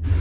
अस्सलाम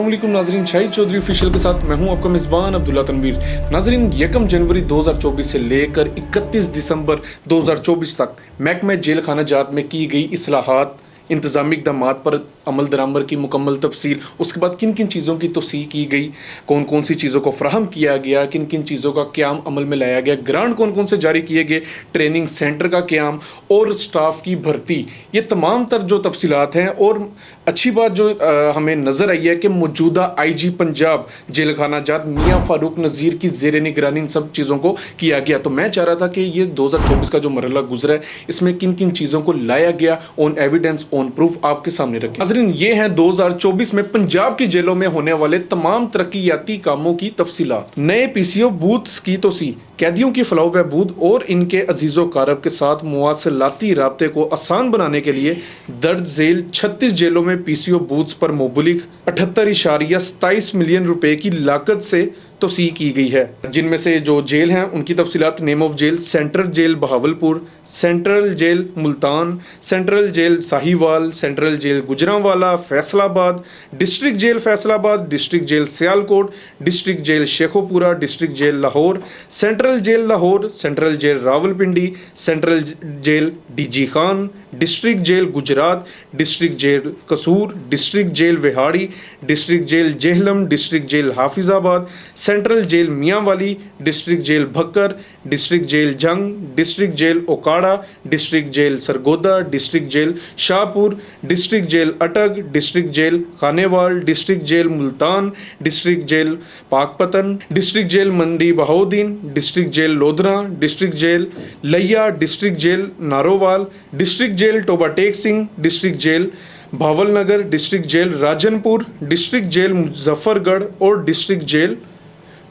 वालेकुम नाजरीन, शाहिद चौधरी ऑफिशियल के साथ मैं हूं आपका मेज़बान अब्दुल्ला तनवीर। नाजरीन, 1 जनवरी 2024 से लेकर 31 दिसंबर 2024 तक महकमा जेल खाना जात में की गई इस्लाहात, इंतज़ामी इक़दामात पर अमल दरामद की मुकम्मल तफसील, उसके बाद किन किन चीज़ों की तोसीह की गई, कौन कौन सी चीज़ों को फ़राहम किया गया, किन किन चीज़ों का क़याम अमल में लाया गया, ग्रांट कौन कौन से जारी किए गए, ट्रेनिंग सेंटर का क़याम और स्टाफ की भर्ती, ये तमाम तर जो तफसीलात हैं। और अच्छी बात जो हमें नज़र आई है कि मौजूदा IG पंजाब जेल खाना जात मियाँ फ़ारूक नज़ीर की ज़ेर निगरानी इन सब चीज़ों को किया गया। तो मैं चाह रहा था कि ये 2024 का जो मरहला गुजरा है, इसमें किन किन चीज़ों को लाया गया, ऑन एविडेंस ऑन प्रूफ आपके सामने रखें। नाज़रीन, ये हैं 2024 में पंजाब की जेलों में होने वाले तमाम तरक्कियाती कामों की तफसीलात। नए PCO बूथ्स की तोसीह, कैदियों की फलाह बहबूद और इनके अजीज़ो कारब के साथ मुवासलाती राब्ते को आसान बनाने के लिए दर्ज झेल 36 जेलों में PCO बूथ्स पर मुबलिक 78.27 मिलियन रुपए की लागत से तोसीह की गई है। जिनमें से जो जेल हैं उनकी तफसीलात: name of jail central jail Bahawalpur, central jail Multan, central jail Sahiwal, central jail Gujranwala Faisalabad, district jail Faisalabad, district jail Sialkot, district jail Sheikhupura, district jail Lahore, central jail Lahore, central jail Rawalpindi, central jail DG Khan, district jail Gujrat, district jail Kasur, district jail Vehari, district jail Jhelum, district jail Hafizabad, central jail Mianwali, district jail Bhakkar, district jail Jhang, district jail Okara, district jail Sargodha, district jail Shahpur, district jail Attock, district jail Khanewal, district jail Multan, district jail Pakpattan, district jail Mandi Bahauddin, district jail Lodhran, district jail Layyah, district jail Narowal, district jail Toba Tek Singh, district jail Bahawalnagar, district jail Rajanpur, district jail Muzaffargarh और district jail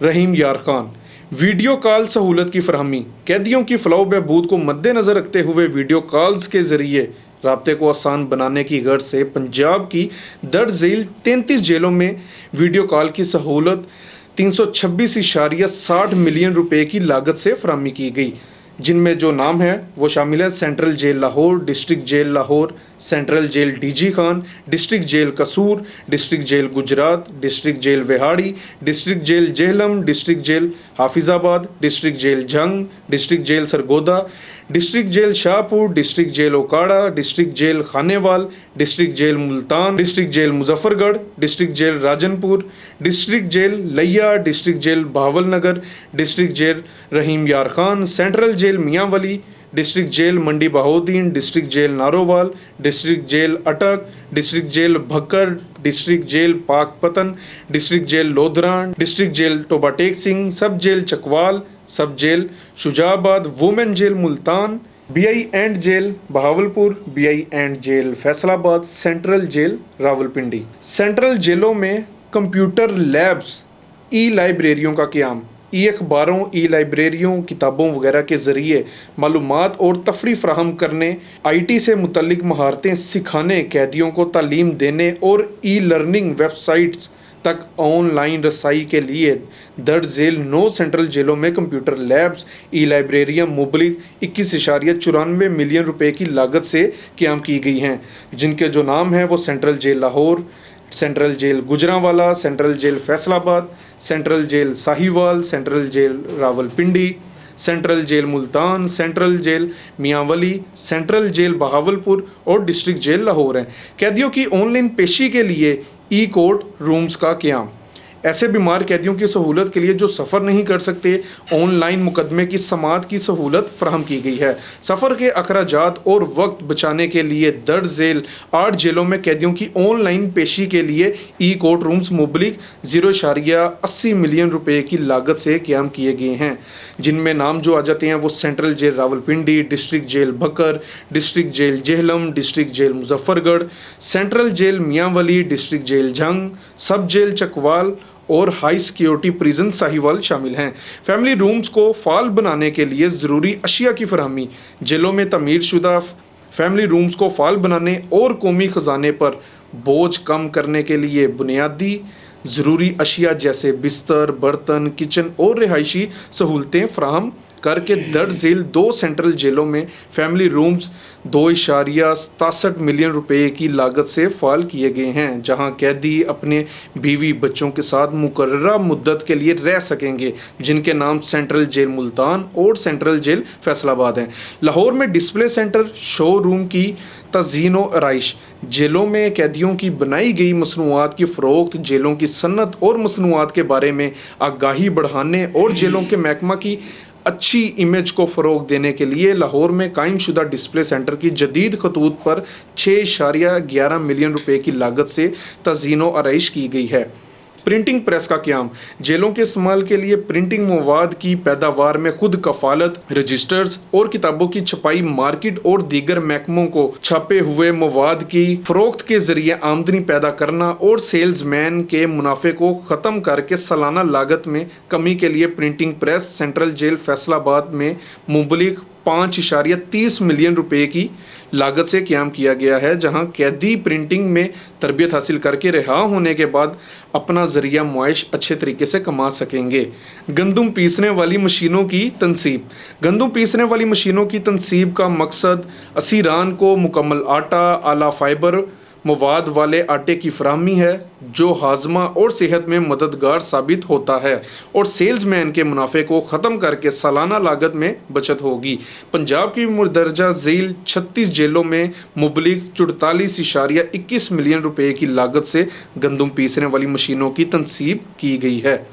Rahim Yar Khan. Video call सहूलत की फरहमी, कैदियों की फलाह बहबूद को मद्देनज़र रखते हुए video calls के ज़रिए राब्ते को आसान बनाने की गर्ज से पंजाब की दर्ज झेल 33 जेलों में वीडियो कॉल की सहूलत 326.60 मिलियन रुपए की लागत से फराहमी की गई। जिनमें जो नाम है वो शामिल है: central jail Lahore, district jail Lahore, central jail DG Khan, district jail Kasur, district jail Gujrat, district jail Vehari, district jail Jhelum, district jail Hafizabad, district jail Jhang, district jail Sargodha, district jail Shahpur, district jail Okara, district jail Khanewal, district jail Multan, district jail Muzaffargarh, district jail Rajanpur, district jail Layyah, district jail Bahawalnagar, district jail Rahim Yar Khan, central jail Mianwali, district jail Mandi Bahauddin, district jail Narowal, district jail Attock, district jail Bhakkar, district jail Pakpattan, district jail Lodhran, district jail Toba Tek Singh, sub jail Chakwal, sub jail Shujabad, women jail Multan, BI and jail Bahawalpur, BI and jail Faisalabad, central jail Rawalpindi. Central जेलों में computer labs, लाइब्रेरियों का क़याम, अखबारों, लाइब्रेरियों, किताबों वगैरह के ज़रिए मालूमात और तफरी फ्राहम करने, IT से मुतल्लिक महारतें सिखाने, कैदियों को तालीम देने और लर्निंग वेबसाइट्स तक ऑनलाइन रसाई के लिए दर्ज झेल 9 सेंट्रल जेलों में कंप्यूटर लैब्स, लाइब्रेरियाँ मुबलिक 21.94 मिलियन रुपए की लागत से क़याम की गई हैं। जिनके जो नाम हैं वो central jail Lahore, central jail Gujranwala, central jail Faisalabad, central jail Sahiwal, central jail Rawalpindi, central jail Multan, central jail Mianwali, central jail Bahawalpur और डिस्ट्रिक्ट जेल लाहौर हैं। कैदियों की ऑनलाइन पेशी के लिए कोर्ट रूम्स का क़याम, ऐसे बीमार कैदियों की सहूलत के लिए जो सफ़र नहीं कर सकते, ऑनलाइन मुकदमे की समाअत की सहूलत फराहम की गई है। सफ़र के अखराजात और वक्त बचाने के लिए दर्ज झेल 8 जेलों में कैदियों की ऑनलाइन पेशी के लिए कोर्ट रूम्स मुबलिक 0.80 मिलियन रुपए की लागत से क़याम किए गए हैं। जिनमें नाम जो आ जाते हैं वो central jail Rawalpindi, district jail Bhakkar, district jail Jhelum, district jail Muzaffargarh, central jail Mianwali, district jail Jhang, sub jail Chakwal और हाई सिक्योरिटी प्रिजन साहिवाल शामिल हैं। फैमिली रूम्स को फाल बनाने के लिए ज़रूरी अशिया की फरहमी, जेलों में तमीर शुदा फैमिली रूम्स को फाल बनाने और कौमी ख़जाने पर बोझ कम करने के लिए बुनियादी ज़रूरी अशिया जैसे बिस्तर, बर्तन, किचन और रिहायशी सहूलतें फराहम करके दर्ज झेल 2 सेंट्रल जेलों में फैमिली रूम्स 2.67 मिलियन रुपए की लागत से फाल किए गए हैं, जहां कैदी अपने बीवी बच्चों के साथ मुकर्ररा मुद्दत के लिए रह सकेंगे, जिनके नाम सेंट्रल जेल मुल्तान और सेंट्रल जेल फैसलाबाद हैं। लाहौर में डिस्प्ले सेंटर, शो रूम की तज़ीन व आराइश, जेलों में कैदियों की बनाई गई मसनूआत की फ़रोख्त, जेलों की सन्नत और मसनूआत के बारे में आगाही बढ़ाने और जेलों के महकमा की अच्छी इमेज को फ़रोग देने के लिए लाहौर में कायम शुदा डिस्प्ले सेंटर की जदीद खतूत पर 6.11 मिलियन रुपए की लागत से तज़ीन व आराइश की गई है। प्रिंटिंग प्रेस का क़याम, जेलों के इस्तेमाल के लिए प्रिंटिंग मवाद की पैदावार में खुद कफालत, रजिस्टर्स और किताबों की छपाई, मार्केट और दीगर महकमों को छपे हुए मवाद की फ़रोख्त के ज़रिए आमदनी पैदा करना और सेल्समैन के मुनाफे को ख़त्म करके सालाना लागत में कमी के लिए printing press central jail Faisalabad में मुबलिग 5.30 मिलियन रुपए की लागत से क़याम किया गया है, जहां कैदी प्रिंटिंग में तरबियत हासिल करके रिहा होने के बाद अपना ज़रिया मुआइश अच्छे तरीके से कमा सकेंगे। गंदम पीसने वाली मशीनों की तनसीब, गंदम पीसने वाली मशीनों की तनसीब का मकसद असीरान को मुकम्मल आटा, आला फाइबर मवाद वाले आटे की फराहमी है, जो हाजमा और सेहत में मददगार साबित होता है और सेल्समैन के मुनाफे को ख़त्म करके सालाना लागत में बचत होगी। पंजाब की मुंदरजा झील 36 जेलों में मुबलिग 44.21 मिलियन रुपए की लागत से गंदम पीसने वाली मशीनों की तनसीब की गई है,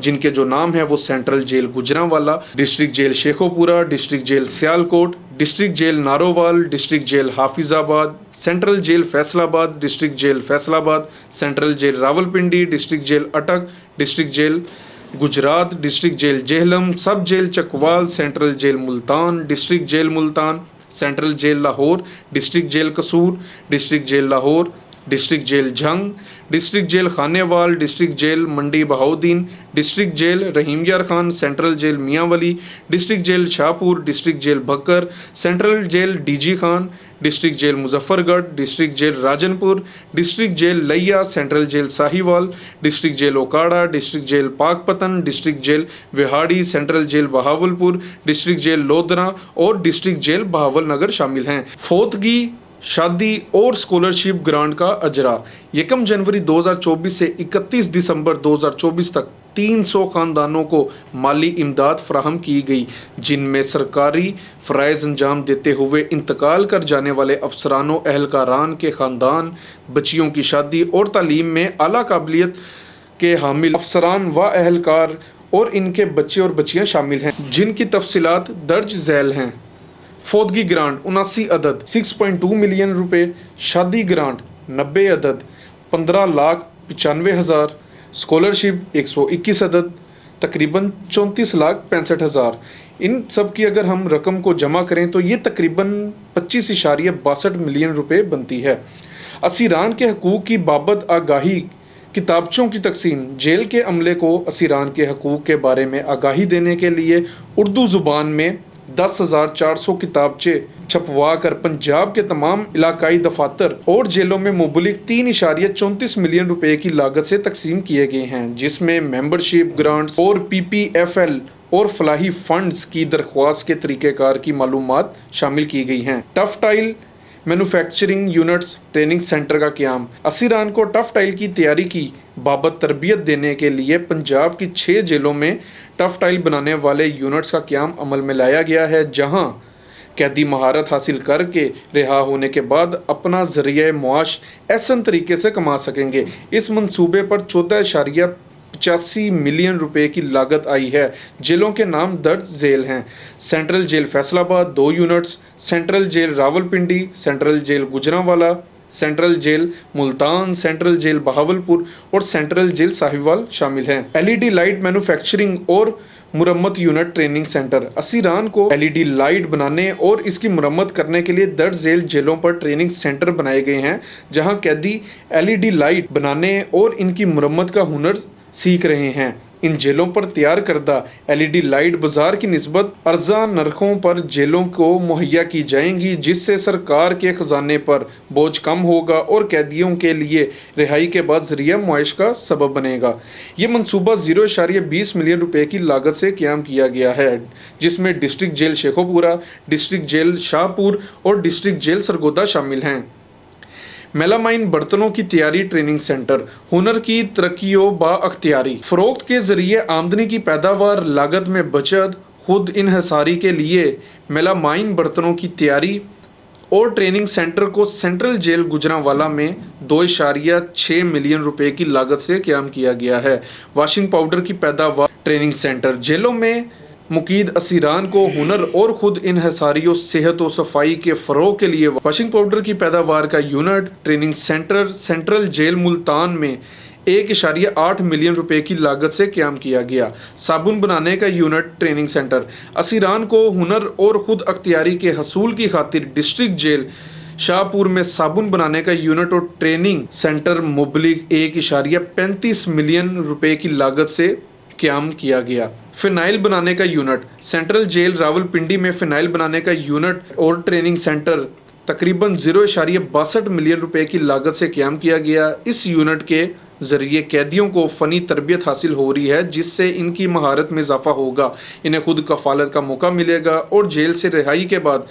जिनके जो नाम है वो central jail Gujranwala, district jail Sheikhupura, district jail Sialkot, district jail Narowal, district jail Hafizabad, central jail Faisalabad, district jail Faisalabad, central jail Rawalpindi, district jail Attock, district jail Gujrat, district jail Jhelum, sub jail Chakwal, central jail Multan, district jail Multan, central jail Lahore, district jail Kasur, district jail Lahore, district jail Jhang, district jail Khanewal, district jail Mandi Bahauddin, district jail Rahim Yar Khan, central jail Mianwali, district jail Shahpur, district jail Bhakkar, central jail DG Khan, district jail Muzaffargarh, district jail Rajanpur, district jail Layyah, central jail Sahiwal, district jail Okara, district jail Pakpattan, district jail Vehari, central jail Bahawalpur, district jail Lodhran और district jail Bahawal नगर शामिल हैं। फोतगी, शादी और scholarship grant का अजरा, 1 जनवरी 2024 से 31 दिसंबर 2024 तक 300 ख़ानदानों को माली इमदाद फराहम की गई, जिनमें सरकारी फ़राइज़ अंजाम देते हुए इंतकाल कर जाने वाले अफसरानों एहलकारान के ख़ानदान, बच्चियों की शादी और तालीम में आला काबिलियत के हामिल अफसरान व एहलकार और इनके बच्चे और बच्चियाँ शामिल हैं, जिनकी तफसीलात दर्ज झैल हैं। फौतगी ग्रांट 79 अदद 6.2 मिलियन रुपए, शादी ग्रांट 90 अदद 15,95,000, स्कॉलरशिप 121 अदद तकरीबन 34,65,000। इन सब की अगर हम रकम को जमा करें तो ये तकरीबन 25.62 मिलियन रुपए बनती है। असीरान के हकूक़ की बाबत आगाही किताबचों की तकसीम, जेल के अमले को असीरान के हकूक़ के बारे में आगाही देने के लिए उर्दू ज़ुबान में 10,400 किताबचे छपवा कर पंजाब के तमाम इलाकाई दफातर और जेलों में मुबलिग 3.34 मिलियन रुपए की लागत से तकसीम किए गए हैं, जिसमें मेंबरशिप ग्रांट्स और PPFL और फलाही फंड्स की दरख्वास्त के तरीक़ेकार की मालूमात शामिल की गई हैं। Tough tile manufacturing units training centre का क़याम, असीरान को टफ टाइल की तैयारी की बाबत तरबियत देने के लिए पंजाब की 6 जेलों में टफ टाइल बनाने वाले यूनिट्स का क़याम अमल में लाया गया है, जहां कैदी महारत हासिल करके रिहा होने के बाद अपना ज़रिया मुआश एहसन तरीके से कमा सकेंगे। इस मंसूबे पर 14.85 मिलियन रुपए की लागत आई है। जेलों के नाम दर्ज झेल हैं: central jail Faisalabad 2 units, central jail Rawalpindi, central jail Gujranwala, central jail Multan, central jail Bahawalpur और सेंट्रल जेल साहिवाल शामिल हैं। LED लाइट मैन्युफैक्चरिंग और मुरम्मत यूनिट ट्रेनिंग सेंटर, असीरान को LED लाइट बनाने और इसकी मुरम्मत करने के लिए दर्ज झेल जेलों पर ट्रेनिंग सेंटर बनाए गए हैं, जहां कैदी LED लाइट बनाने और इनकी मुरम्मत का हुनर सीख रहे हैं। इन जेलों पर तैयार करदा LED लाइट बाजार की निस्बत अर्जा नरखों पर जेलों को मुहैया की जाएंगी, जिससे सरकार के खजाने पर बोझ कम होगा और कैदियों के लिए रिहाई के बाद जरिया मुआइश का सबब बनेगा। ये मंसूबा 0.20 मिलियन रुपए की लागत से क़याम किया गया है, जिसमें district jail Sheikhupura, district jail Shahpur और डिस्ट्रिक्ट जेल सरगोदा शामिल हैं। मेलामाइन बर्तनों की तैयारी ट्रेनिंग सेंटर, हुनर की तरक्कीओ बाअख्तियारी, फरोख्त के जरिए आमदनी की पैदावार, लागत में बचत, खुद इन्हसारी के लिए मेलामाइन बर्तनों की तैयारी और ट्रेनिंग सेंटर को सेंट्रल जेल गुजरांवाला में 2.6 मिलियन रुपए की लागत से क़याम किया गया है। वॉशिंग पाउडर की पैदावार ट्रेनिंग सेंटर, जेलों में मुकीद असीरान को हुनर और खुद इन्हसारी और सेहत और सफाई के फ़रोग़ के लिए वॉशिंग पाउडर की पैदावार का unit training centre central jail Multan में 1.8 मिलियन रुपए की लागत से क़याम किया गया। साबुन बनाने का यूनिट ट्रेनिंग सेंटर, असीरान को हुनर और खुद अख्तियारी के हसूल की खातिर डिस्ट्रिक्ट जेल शाहपुर में साबुन बनाने का यूनिट और ट्रेनिंग सेंटर मुबलिग 1.35 मिलियन रुपए की लागत से क़याम किया गया। फिनाइल बनाने का यूनिट, सेंट्रल जेल रावलपिंडी में फिनाइल बनाने का यूनिट और ट्रेनिंग सेंटर तकरीबन 0.62 मिलियन रुपए की लागत से क़याम किया गया। इस यूनिट के ज़रिए कैदियों को फ़नी तरबियत हासिल हो रही है, जिससे इनकी महारत में इजाफा होगा, इन्हें खुद कफ़ालत का मौका मिलेगा और जेल से रिहाई के बाद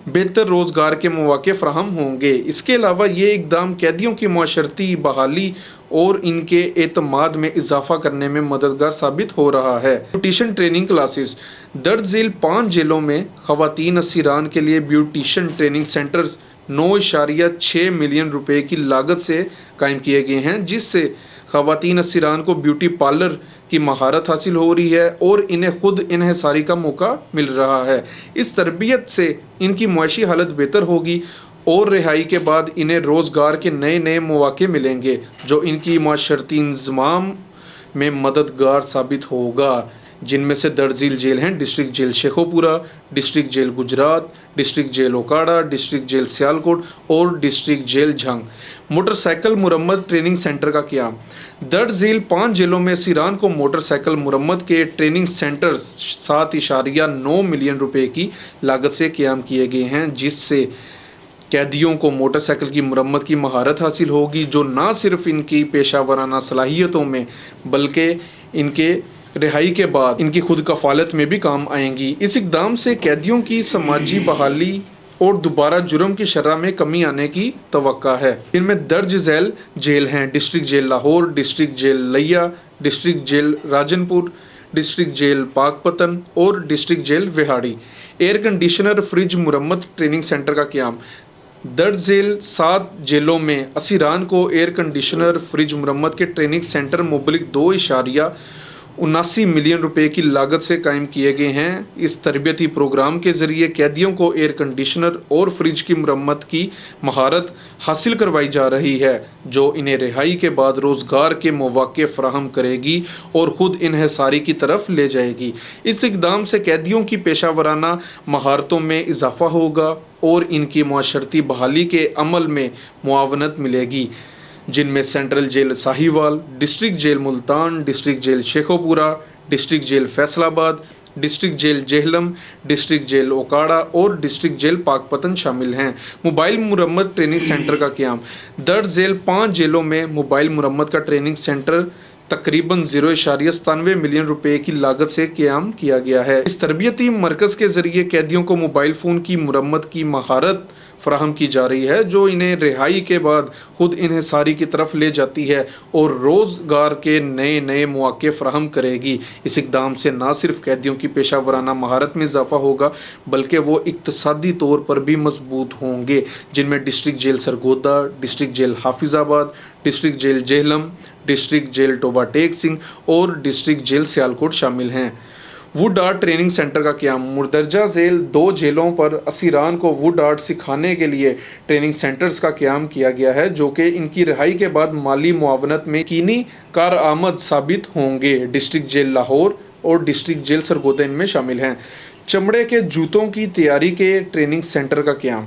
बेहतर रोज़गार के मौके फ़राहम होंगे। इसके अलावा ये इक़दाम कैदियों की माशरती बहाली और इनके एतमाद में इजाफा करने में मददगार साबित हो रहा है। ब्यूटिशन ट्रेनिंग क्लासेस, दर्ज झेल 5 जेलों में ख़वातीन असीरान के लिए ब्यूटिशन ट्रेनिंग सेंटर्स 9.6 मिलियन रुपए की लागत से कायम किए गए हैं, जिससे ख़वातीन असीरान को ब्यूटी पार्लर की महारत हासिल हो रही है और इन्हें खुद इन्हसारी का मौका मिल रहा है। इस तरबियत से इनकी मुआशी हालत बेहतर होगी और रिहाई के बाद इन्हें रोज़गार के नए नए मौके मिलेंगे, जो इनकी माशरती इंज़माम में मददगार साबित होगा, जिनमें से दर्ज झेल जेल हैं district jail Sheikhupura, district jail Gujrat, district jail Okara, district jail Sialkot और डिस्ट्रिक्ट जेल झंग। मोटरसाइकिल मुरम्मत ट्रेनिंग सेंटर का क़याम, दर्ज झेल 5 जेलों में सीरान को मोटरसाइकिल मुरम्मत के ट्रेनिंग सेंटर्स 7.9 मिलियन रुपए की लागत से क़याम किए गए हैं, जिससे कैदियों को मोटरसाइकिल की मुरम्मत की महारत हासिल होगी, जो ना सिर्फ इनकी पेशा वराना सलाहियतों में बल्कि इनके रिहाई के बाद इनकी खुद कफ़ालत में भी काम आएंगी। इस इक़दाम से कैदियों की समाजी बहाली और दोबारा जुर्म की शरह में कमी आने की तवक्का है। इनमें दर्ज झेल जेल हैं district jail Lahore, district jail Layyah, district jail Rajanpur, district jail Pakpattan और district jail Vehari. Air conditioner fridge मुरम्मत ट्रेनिंग सेंटर का क़याम, दर्ज झेल 7 जेलों में असीरान को एयर कंडीशनर फ्रिज मुरम्मत के ट्रेनिंग सेंटर मुबलिक 2.79 मिलियन रुपए की लागत से कायम किए गए हैं। इस तरबियती प्रोग्राम के ज़रिए कैदियों को एयर कंडीशनर और फ्रिज की मुरम्मत की महारत हासिल करवाई जा रही है, जो इन्हें रिहाई के बाद रोज़गार के मौके फ़राहम करेगी और ख़ुद इन्हसारी की तरफ ले जाएगी। इस इक़दाम से कैदियों की पेशा वराना महारतों में इजाफ़ा होगा और इनकी माशरती बहाली के अमल में मुआवनत मिलेगी, जिनमें central jail Sahiwal, district jail Multan, district jail Sheikhupura, district jail Faisalabad, district jail Jhelum, district jail Okara और डिस्ट्रिक्ट जेल पाकपतन शामिल हैं। मोबाइल मुरम्मत ट्रेनिंग सेंटर का क़याम, दर्ज झेल 5 जेलों में मोबाइल मुरम्मत का ट्रेनिंग सेंटर तकरीबन 0.97 मिलियन रुपए की लागत से क़याम किया गया है। इस तरबियती मरकज़ के ज़रिए कैदियों को मोबाइल फ़ोन की मुरम्मत की महारत फराहम की जा रही है, जो इन्हें रिहाई के बाद खुद इन्हसारी की तरफ ले जाती है और रोज़गार के नए नए मौके फ़राहम करेगी। इस इक़दाम से ना सिर्फ कैदियों की पेशा वराना महारत में इजाफ़ा होगा, बल्कि वो इक़्तिसादी तौर पर भी मजबूत होंगे, जिनमें district jail Sargodha, district jail Hafizabad, district jail Jhelum, district jail Toba Tek Singh और डिस्ट्रिक्ट जेल सियालकोट शामिल हैं। वुड आर्ट ट्रेनिंग सेंटर का क़याम, मुंदरजा झेल 2 जेलों पर असीरान को वुड आर्ट सिखाने के लिए ट्रेनिंग सेंटर्स का क़याम किया गया है, जो कि इनकी रिहाई के बाद माली मुआवनत में यकीनी कारआमद साबित होंगे। डिस्ट्रिक्ट जेल लाहौर और डिस्ट्रिक्ट जेल सरगोदा इनमें शामिल हैं। चमड़े के जूतों की तैयारी के ट्रेनिंग सेंटर का क़याम,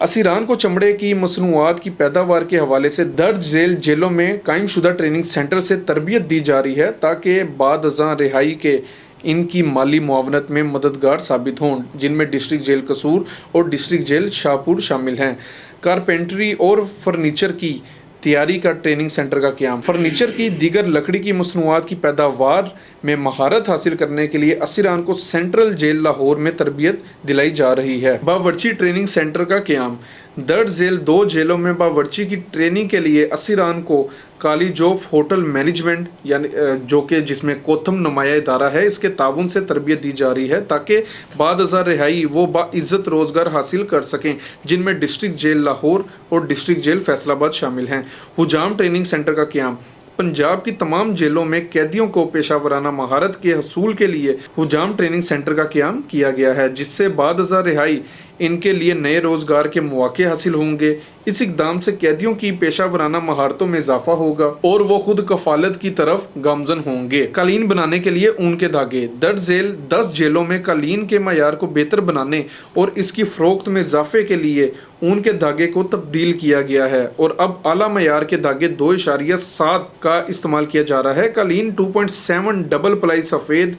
असीरान को चमड़े की मसनूआत की पैदावार के हवाले से दर्ज झेल जेलों में कायमशुदा ट्रेनिंग सेंटर से तरबियत दी जा रही है ताकि बाद अज़ां रिहाई के इनकी माली मुआवनत में मददगार साबित हों, जिनमें डिस्ट्रिक्ट जेल कसूर और डिस्ट्रिक्ट जेल शाहपुर शामिल हैं। कारपेंटरी और फर्नीचर की तैयारी का ट्रेनिंग सेंटर का क़याम। फर्नीचर की दीगर लकड़ी की मसनूआत की पैदावार में महारत हासिल करने के लिए असीरान को सेंट्रल जेल लाहौर में तरबियत दिलाई जा रही है। बावर्ची ट्रेनिंग सेंटर का क़याम। दर्ज झेल 2 जेलों में बावर्ची की ट्रेनिंग के लिए असीरान को कॉलेज ऑफ होटल मैनेजमेंट यानी जो कि जिसमें कोथम नुमाया इदारा है, इसके ताउन से तरबियत दी जा रही है ताकि बाद अज़ां रिहाई वो बाइज़्ज़त रोज़गार हासिल कर सकें, जिनमें डिस्ट्रिक्ट जेल लाहौर और डिस्ट्रिक्ट जेल फैसलाबाद शामिल हैं। हुजाम ट्रेनिंग सेंटर का क़याम। पंजाब की तमाम जेलों में कैदियों को पेशा वराना महारत के हसूल के लिए हुजाम ट्रेनिंग सेंटर का क़याम किया गया है, जिससे बाद अज़ां रिहाई इनके लिए नए रोजगार के मौके हासिल होंगे। इस इकदाम से कैदियों की पेशा वराना महारतों में इजाफा होगा और वो खुद कफालत की तरफ गामजन होंगे। कालीन बनाने के लिए ऊन के धागे। दर्ज झेल 10 जेलों में कालीन के मयार को बेहतर बनाने और इसकी फरोख्त में इजाफे के लिए ऊन के धागे को तब्दील किया गया है और अब आला मयार के धागे 2.7 का इस्तेमाल किया जा रहा है। कालीन 2.7 डबल प्लाई सफ़ेद,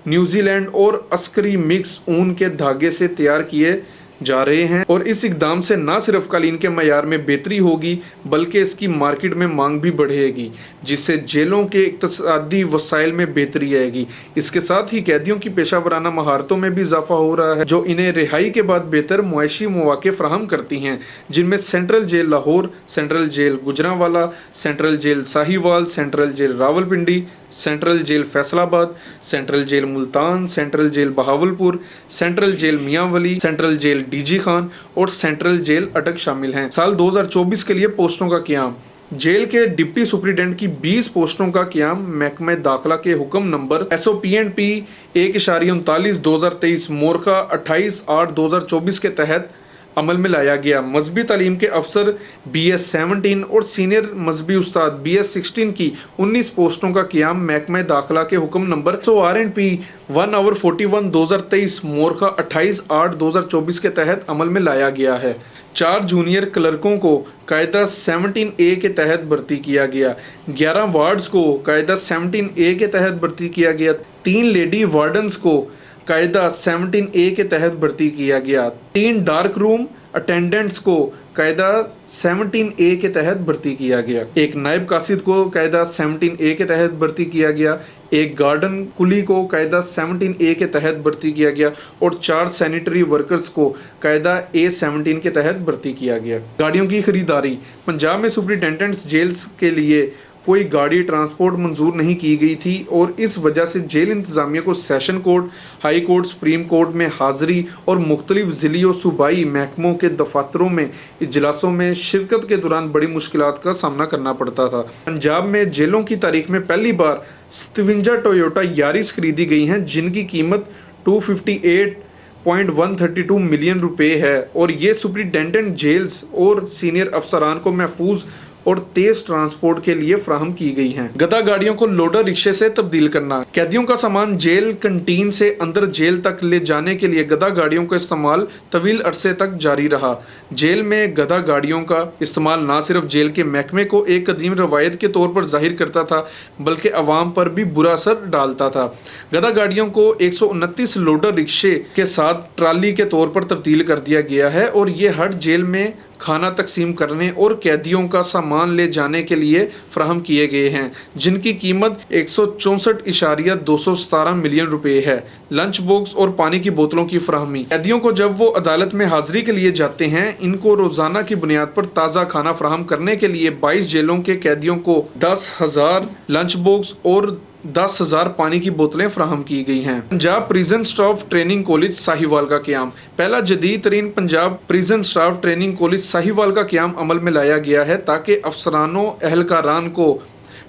न्यूजीलैंड और अस्करी मिक्स ऊन के धागे से तैयार किए जा रहे हैं और इस इकदाम से न सिर्फ कालीन के मयार में बेहतरी होगी बल्कि इसकी मार्केट में मांग भी बढ़ेगी, जिससे जेलों के इक़्तिसादी वसाइल में बेहतरी आएगी। इसके साथ ही कैदियों की पेशा वराना महारतों में भी इजाफा हो रहा है, जो इन्हें रिहाई के बाद बेहतर मुआशी मौके फराहम करती हैं, जिनमें central jail Lahore, central jail Gujranwala, central jail Sahiwal, central jail Rawalpindi, central jail Faisalabad, central jail Multan, central jail Bahawalpur, central jail Mianwali, central jail DG Khan और सेंट्रल जेल अटक शामिल हैं। साल 2024 के लिए पोस्टों का क़याम। जेल के डिप्टी सुप्रीडेंट की 20 पोस्टों का क़याम महकमे दाखिला के हुक्म नंबर SOPNP 1/39/2023 मोरखा 28/8/2024 के तहत अमल में लाया गया। मजहबी तालीम के अफसर BS 17 और सीनियर मजहबी उस्ताद BS 16 की 19 पोस्टों का क़याम महकमे दाखिला के हुक्म नंबर SORNP 1/41/2023 मोरखा 28/8/2024 के तहत अमल में लाया गया है। 4 जूनियर क्लर्कों को कायदा 17A के तहत भर्ती किया गया। 11 वार्ड्स को कायदा 17A के तहत भर्ती किया गया। 3 लेडी वार्डन्स को कायदा 17A के तहत भर्ती किया गया। 3 डार्क रूम अटेंडेंट्स को कायदा 17A के तहत भर्ती किया गया। 1 नायब कासिद को कायदा 17A के तहत भर्ती किया गया। 1 गार्डन कुली को कायदा 17A के तहत भर्ती किया गया और 4 सैनिटरी वर्कर्स को कायदा A17 के तहत भर्ती किया गया। गाड़ियों की खरीदारी। पंजाब में सुपरिटेंडेंट्स जेल्स के लिए कोई गाड़ी ट्रांसपोर्ट मंजूर नहीं की गई थी और इस वजह से जेल इंतज़ामिया को session court, high court, supreme court में हाज़िरी और मुख्तलिफ ज़िली और सूबाई महकमों के दफातरों में इजलासों में शिरकत के दौरान बड़ी मुश्किलात का सामना करना पड़ता था। पंजाब में जेलों की तारीख में पहली बार 57 टोयोटा यारिस खरीदी गई हैं, जिनकी कीमत 258.132 मिलियन रुपए है और ये सुपरिटेंडेंट जेल्स और सीनियर अफसरान को महफूज और तेज ट्रांसपोर्ट के लिए फ्राहम की गई हैं। गधा गाड़ियों को लोडर रिक्शे से तब्दील करना। कैदियों का सामान जेल कंटीन से अंदर जेल तक ले जाने के लिए गधा गाड़ियों का इस्तेमाल तवील अरसे तक जारी रहा। जेल में गधा गाड़ियों का इस्तेमाल न सिर्फ जेल के महकमे को एक कदीम रवायत के तौर पर जाहिर करता था बल्कि अवाम पर भी बुरा असर डालता था। गधा गाड़ियों को 129 लोडर रिक्शे के साथ ट्राली के तौर पर तब्दील कर दिया गया है और ये हर जेल में खाना तकसीम करने और कैदियों का सामान ले जाने के लिए फ्राहम किए गए हैं, जिनकी कीमत 164.217 मिलियन रुपए है। लंच बॉक्स और पानी की बोतलों की फराहमी। कैदियों को जब वो अदालत में हाजिरी के लिए जाते हैं, इनको रोजाना की बुनियाद पर ताज़ा खाना फराहम करने के लिए 22 जेलों के कैदियों को 10,000 लंच बॉक्स और 10,000 पानी की बोतलें फराहम की गई हैं। Punjab prison staff training college Sahiwal का क़याम। पहला जदीद तरीन Punjab prison staff training college Sahiwal का क़याम अमल में लाया गया है ताकि अफसरानों एहलकारान को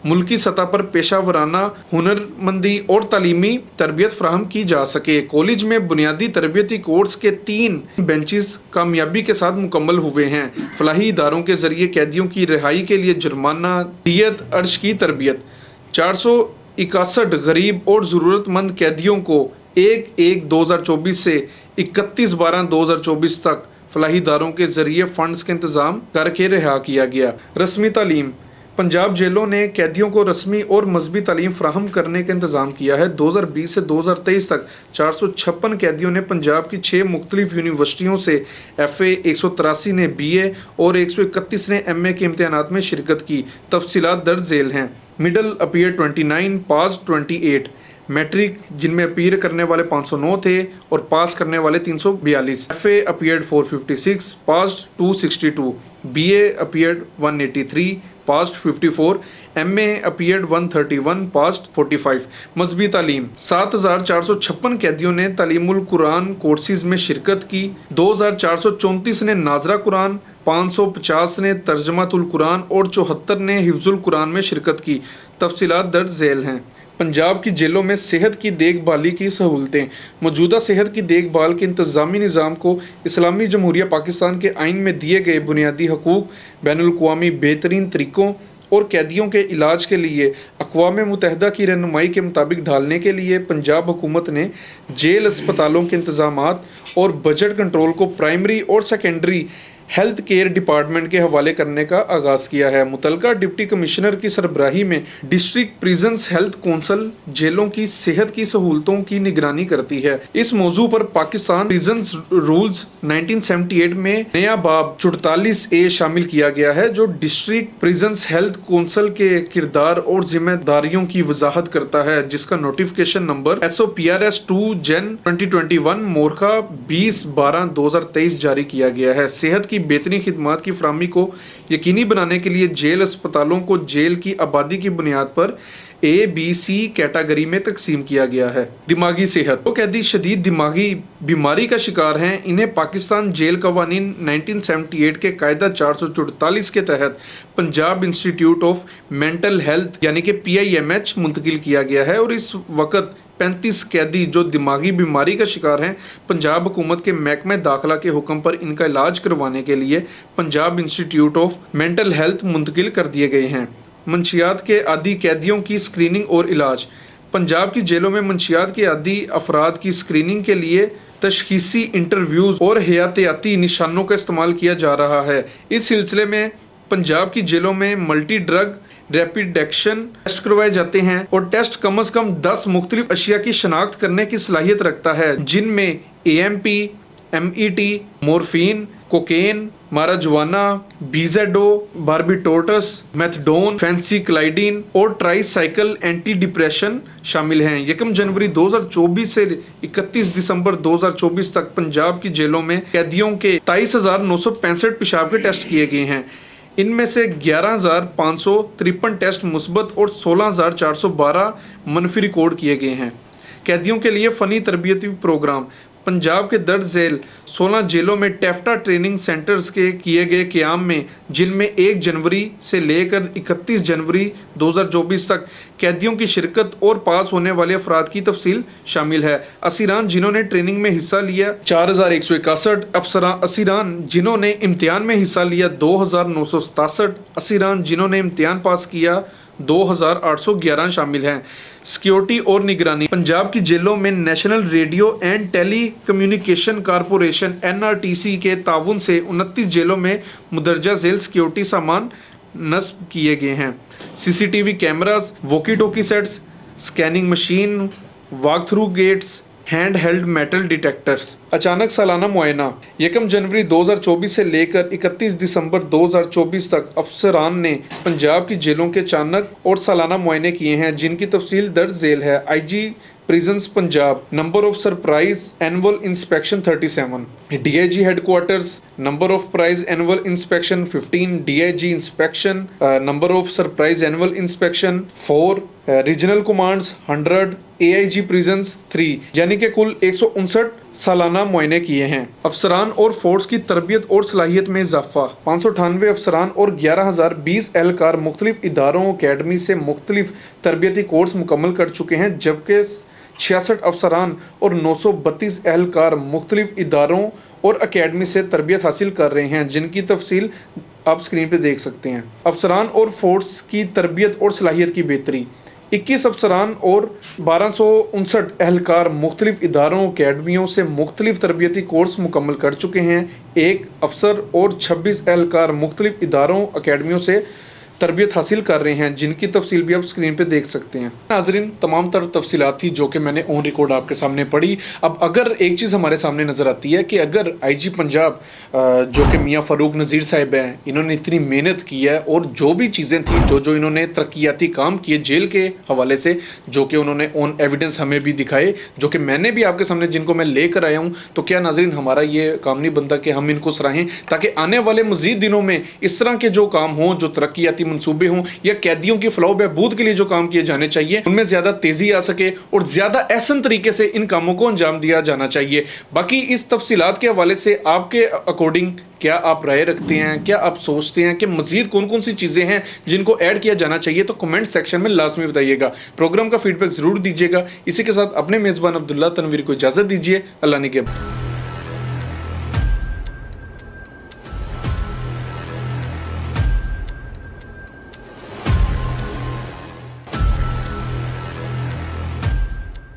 मुल्की सतह पर पेशा वराना हुनरमंदी और तालीमी तरबियत फराहम की जा सके। कॉलेज में बुनियादी तरबियती कोर्स के 3 बेंचेस कामयाबी के साथ मुकम्मल हुए हैं। फलाही इदारों के जरिए कैदियों की रिहाई के लिए जुर्माना, दियत, अर्श की तरबियत। 461 गरीब और ज़रूरतमंद कैदियों को 1/1/2024 से 31/12/2024 तक फलाही दारों के जरिए फंड्स के इंतजाम करके रिहा किया गया। रस्मी तालीम। पंजाब जेलों ने कैदियों को रस्मी और मजहबी तालीम फराहम करने का इंतजाम किया है। 2020 से 2023 तक 456 कैदियों ने पंजाब की 6 मुख्तलिफ यूनिवर्सिटियों से FA, 183 ने BA और 131 ने MA के इम्तहानात में शिरकत की। तफसीलात दर्ज झेल हैं। मिडल अपीयर 29, पास 28। मैट्रिक जिनमें अपीयर करने वाले 509 थे और पास करने वाले 342। FA अपीयर्ड 456, पास 262। BA appeared 183, past 54। MA appeared 131, past 45। मजहबी तालीम। 7456 कैदियों ने तालीमुल कुरान कोर्सेज में शिरकत की। 2434 ने नाजरा कुरान, 550 ने तर्जमातुल कुरान और 74 ने हिफ्जुल कुरान में शिरकत की। तफसीलात दर्ज झेल हैं। पंजाब की जेलों में सेहत की देखभाली की सहूलतें। मौजूदा सेहत की देखभाल के इंतज़ामी निज़ाम को इस्लामी जमहूरिया पाकिस्तान के आइन में दिए गए बुनियादी हकूक़, बैनुल-अक़वामी बेहतरीन तरीक़ों और कैदियों के इलाज के लिए अक़वाम मुत्तहिदा की रहनुमाई के मुताबिक ढालने के लिए पंजाब हुकूमत ने जेल अस्पतालों के इंतज़ामात और बजट कंट्रोल को प्राइमरी और सेकेंडरी हेल्थ केयर डिपार्टमेंट के हवाले करने का आगाज़ किया है। मुतलका डिप्टी कमिश्नर की सरबराही में डिस्ट्रिक्ट प्रिजन्स हेल्थ कौंसल जेलों की सेहत की सहूलतों की निगरानी करती है। इस मौजू पर पाकिस्तान प्रिजन्स रूल्स 1978 में नया बाब 44A शामिल किया गया है, जो डिस्ट्रिक्ट प्रिजन्स हेल्थ कौंसल के किरदार और जिम्मेदारियों की वजाहत करता है, जिसका नोटिफिकेशन नंबर SOPRS 2 Jan 2021 मोरखा 20/12/2023 जारी किया गया है। सेहत की बेहतरीन खिदमात की फराहमी को यकीनी बनाने के लिए जेल अस्पतालों को जेल की आबादी की बुनियाद पर A-B-C कैटेगरी में तकसीम किया गया है। दिमागी सेहत। वो कैदी शदीद दिमागी बीमारी का शिकार हैं, इन्हें पाकिस्तान जेल कवानीन 1978 के कायदा 444 के तहत Punjab institute of mental health यानी कि PIMH मुंतकिल किया गया है और इस वक्त 35 कैदी जो दिमागी बीमारी का शिकार हैं, पंजाब हुकूमत के महकमे दाखिला के हुक्म पर इनका इलाज करवाने के लिए Punjab institute of mental health मुंतकिल कर दिए गए हैं। मंशियात के आदी कैदियों की स्क्रीनिंग और इलाज। पंजाब की जेलों में मंशियात के आदी अफराद की स्क्रीनिंग के लिए तशखीसी इंटरव्यूज़ और हयातियाती निशानों का इस्तेमाल किया जा रहा है। इस सिलसिले में पंजाब की जेलों में multi drug rapid action test करवाए जाते हैं और टेस्ट कम से कम 10 मुख्तलिफ अशिया की शनाख्त करने की सलाहियत रखता है, जिनमें AMP, MET, मोरफीन, कोकेन, माराजुआना, BZO, बारबिटोरस, मेथडोन, फेंसिक्लाइडिन और ट्राईसाइकिल एंटी डिप्रेशन शामिल हैं। 1 जनवरी 2024 से 31 दिसंबर 2024 तक पंजाब की जेलों में कैदियों के 23,965 पेशाब के टेस्ट किए गए हैं। इनमें से 11,553 टेस्ट मुस्बत और 16,412 मनफी रिकॉर्ड किए गए हैं। कैदियों के लिए फ़नी तरबियती प्रोग्राम। पंजाब के दर्ज झेल 16 जेलों में टेफ्टा ट्रेनिंग सेंटर्स के किए गए क़याम में, जिनमें 1 जनवरी से लेकर 31 जनवरी 2024 तक कैदियों की शिरकत और पास होने वाले अफराद की तफसील शामिल है। असीरान जिन्होंने ट्रेनिंग में हिस्सा लिया 4161, असीरान जिन्होंने इम्तिहान में हिस्सा लिया 2967, असीरान जिन्होंने इम्तिहान पास किया 2811 शामिल हैं। सिक्योरिटी और निगरानी। पंजाब की जेलों में national radio and telecommunication corporation NRTC के ताउन से 29 जेलों में मुदरजा झेल सिक्योरिटी सामान नस्ब किए गए हैं। CCTV cameras, walkie talkie sets, scanning machine, walk through gates, hand held metal detectors. अचानक सालाना मुआयना। 1 जनवरी 2024 से लेकर 31 दिसंबर 2024 तक अफसरान ने पंजाब की जेलों के अचानक और सालाना मुआयने किए हैं, जिनकी तफसील दर्ज झेल है। IG prisons Punjab. Number of surprise annual inspection 37। DIG headquarters. Number of prize annual inspection 15। DIG inspection. Number of surprise annual inspection 4। Regional commands 100। AIG prisons 3। यानी कि कुल 159 सालाना मुआयने किए हैं। अफसरान और फोर्स की तरबियत और सलाहियत में इजाफा। 598 अफसरान और 11,020 एहलकार मुख्तलिफ इदारों अकेडमी से मुख्तलिफ तरबियती कोर्स मुकम्मल कर चुके हैं, जबकि 66 अफसरान और 932 एहलकार मुख्तलिफ इदारों और अकेडमी से तरबियत हासिल कर रहे हैं, जिनकी तफसील आप स्क्रीन पे देख सकते हैं। अफसरान और फोर्स की तरबियत और सलाहियत की बेहतरी। 21 अफसरान और 1259 एहलकार मुख्तलिफ इदारों अकेडमियों से मुख्तलिफ तरबियती कोर्स मुकम्मल कर चुके हैं। एक अफसर और 26 एहलकार मुख्तलिफ इदारों अकेडमियों से तरबियत हासिल कर रहे हैं, जिनकी तफसील भी आप स्क्रीन पे देख सकते हैं। नाज़रीन, तमाम तर तफसीलात थी जो कि मैंने ऑन रिकॉर्ड आपके सामने पढ़ी। अब अगर एक चीज़ हमारे सामने नज़र आती है कि अगर IG पंजाब जो कि मियाँ फ़ारूक नज़ीर साहिब हैं, इन्होंने इतनी मेहनत की है और जो भी चीज़ें थी जो इन्होंने तरक्याती काम किए जेल के हवाले से, जो कि उन्होंने ऑन एविडेंस हमें भी दिखाए, जो कि मैंने भी आपके सामने जिनको मैं लेकर आया हूँ, तो क्या नाज़रीन हमारा ये काम नहीं बनता कि हम इनको सराहें, ताकि आने वाले मज़ीद दिनों में इस तरह के जो काम हों, जो तरक्याती मंसूबे हों या कैदियों की फलाह बहबूद के लिए जो काम किए जाने चाहिए, उनमें ज़्यादा तेज़ी आ सके और ज़्यादा एहसन तरीके से इन कामों को अंजाम दिया जाना चाहिए। बाकी इस तफसीलात के हवाले से आपके अकॉर्डिंग क्या आप राय रखते हैं, क्या आप सोचते हैं कि मज़ीद कौन कौन सी चीज़ें हैं जिनको ऐड किया जाना चाहिए, तो कमेंट सेक्शन में लाजमी बताइएगा। प्रोग्राम का फीडबैक ज़रूर दीजिएगा। इसी के साथ अपने मेज़बान अब्दुल्ला तनवीर को इजाज़त दीजिए। अल्लाह निगहबान।